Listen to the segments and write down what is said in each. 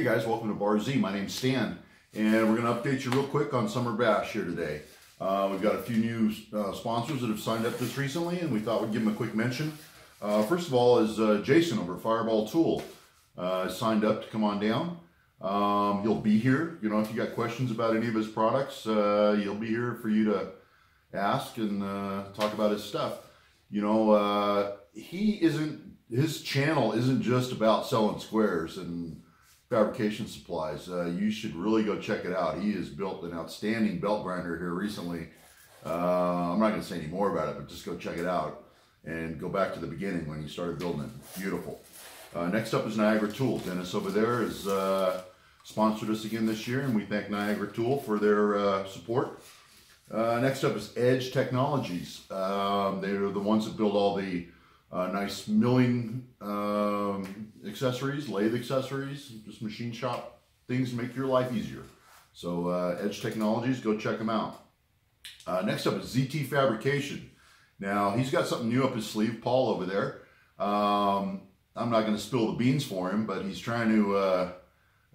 Hey guys, welcome to Bar Z. My name's Stan, and we're going to update you real quick on Summer Bash here today. We've got a few new sponsors that have signed up just recently, and we thought we'd give them a quick mention. First of all is Jason over at Fireball Tool. Signed up to come on down. He'll be here. You know, if you got questions about any of his products, he'll be here for you to ask and talk about his stuff. You know, his channel isn't just about selling squares and fabrication supplies. You should really go check it out. He has built an outstanding belt grinder here recently. I'm not going to say any more about it, but just go check it out and go back to the beginning when he started building it. Beautiful. Next up is Niagara Tool. Dennis over there has sponsored us again this year, and we thank Niagara Tool for their support. Next up is Edge Technologies. They're the ones that build all the nice milling accessories, lathe accessories, just machine shop things to make your life easier. So Edge Technologies, go check them out. Next up is ZT Fabrication. Now he's got something new up his sleeve, Paul over there. I'm not going to spill the beans for him, but he's trying to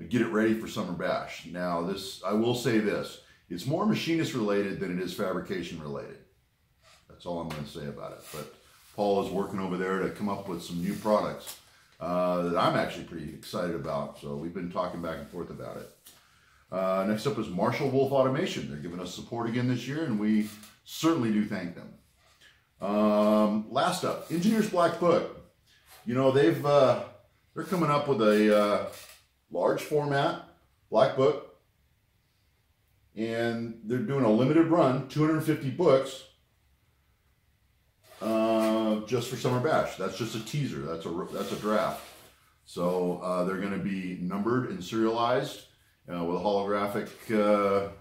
get it ready for Summer Bash. Now this, I will say this, it's more machinist related than it is fabrication related. That's all I'm going to say about it. But Paul is working over there to come up with some new products that I'm actually pretty excited about. So we've been talking back and forth about it. Next up is Marshall Wolf Automation. They're giving us support again this year, and we certainly do thank them. Last up, Engineers Black Book. You know, they're coming up with a large format black book, and they're doing a limited run, 250 books. Just for Summer Bash. That's just a teaser. That's a draft. So they're going to be numbered and serialized with a holographic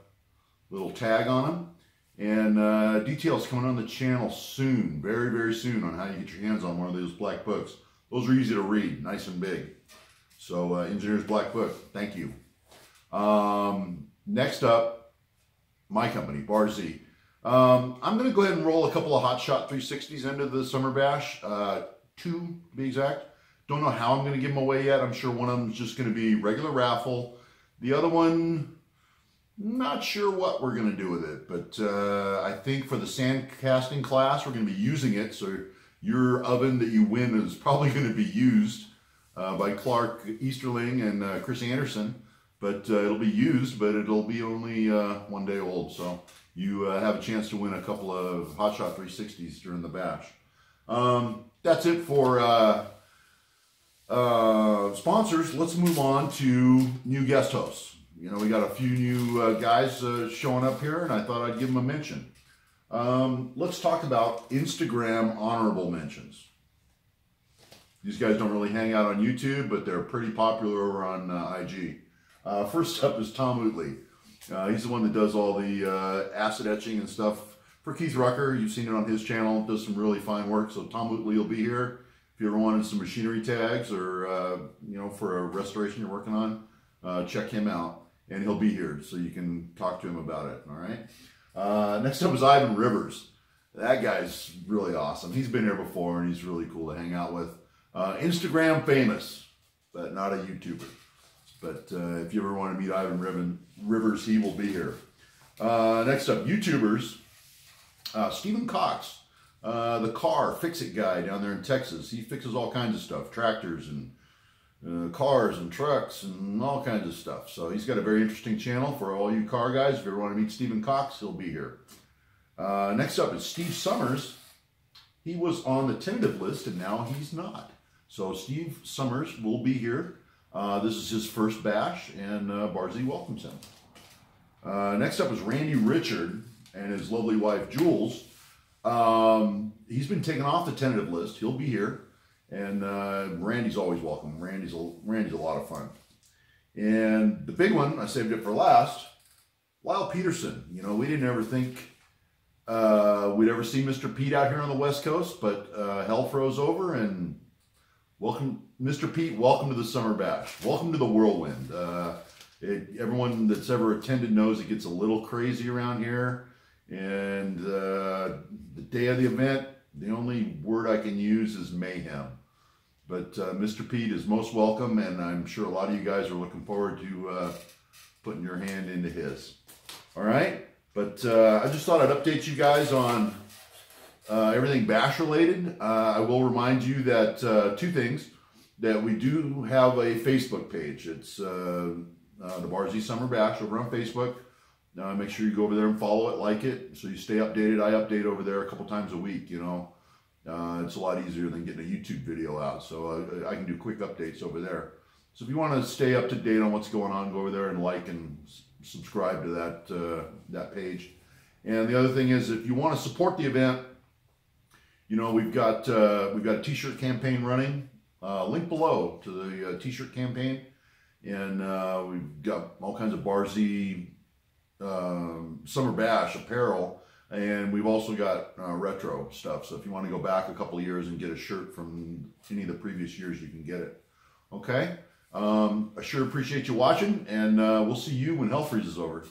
little tag on them. And details coming on the channel soon, very, very soon, on how you get your hands on one of those black books. Those are easy to read, nice and big. So Engineers Black Book, thank you. Next up, my company, Bar Z. I'm going to go ahead and roll a couple of Hot Shot 360s into the Summer Bash, 2 to be exact. Don't know how I'm going to give them away yet. I'm sure one of them is just going to be regular raffle. The other one, not sure what we're going to do with it, but I think for the sand casting class, we're going to be using it. So your oven that you win is probably going to be used by Clark Easterling and Chris Anderson, but it'll be used, but it'll be only 1 day old. So you have a chance to win a couple of Hot Shot 360s during the bash. That's it for sponsors. Let's move on to new guest hosts. You know, we got a few new guys showing up here, and I thought I'd give them a mention. Let's talk about Instagram honorable mentions. These guys don't really hang out on YouTube, but they're pretty popular over on IG. First up is Tom Lutely. He's the one that does all the acid etching and stuff for Keith Rucker. You've seen it on his channel. Does some really fine work. So Tom Lutely will be here. If you ever wanted some machinery tags or you know, for a restoration you're working on, check him out, and he'll be here so you can talk to him about it. All right. Next up is Ivan Rivers. That guy's really awesome. He's been here before, and he's really cool to hang out with. Instagram famous, but not a YouTuber. But if you ever want to meet Ivan Rivers, he will be here. Next up, YouTubers. Stephen Cox, the car fix-it guy down there in Texas. He fixes all kinds of stuff, tractors and cars and trucks and all kinds of stuff. So he's got a very interesting channel for all you car guys. If you ever want to meet Stephen Cox, he'll be here. Next up is Steve Summers. He was on the tentative list, and now he's not. So Steve Summers will be here. This is his first bash, and Bar Z welcomes him. Next up is Randi Richard and his lovely wife, Jules. He's been taken off the tentative list. He'll be here, and Randy's always welcome. Randy's a lot of fun. And the big one, I saved it for last, Lyle Peterson. You know, we didn't ever think we'd ever see Mr. Pete out here on the West Coast, but hell froze over, and welcome, Mr. Pete, welcome to the Summer Bash. Welcome to the whirlwind. Everyone that's ever attended knows it gets a little crazy around here. And the day of the event, the only word I can use is mayhem. But Mr. Pete is most welcome, and I'm sure a lot of you guys are looking forward to putting your hand into his. All right, but I just thought I'd update you guys on everything bash related. I will remind you that two things, that we do have a Facebook page. It's the Barzy Summer Bash over on Facebook. Make sure you go over there and follow it, like it, so you stay updated. I update over there a couple times a week, you know. It's a lot easier than getting a YouTube video out, so I can do quick updates over there. So if you want to stay up to date on what's going on, go over there and like and subscribe to that page. And the other thing is, if you want to support the event, you know, we've got a t-shirt campaign running. Link below to the t-shirt campaign, and we've got all kinds of Barzy Summer Bash apparel, and we've also got retro stuff. So if you want to go back a couple of years and get a shirt from any of the previous years, you can get it. Okay, I sure appreciate you watching, and we'll see you when hell freezes over.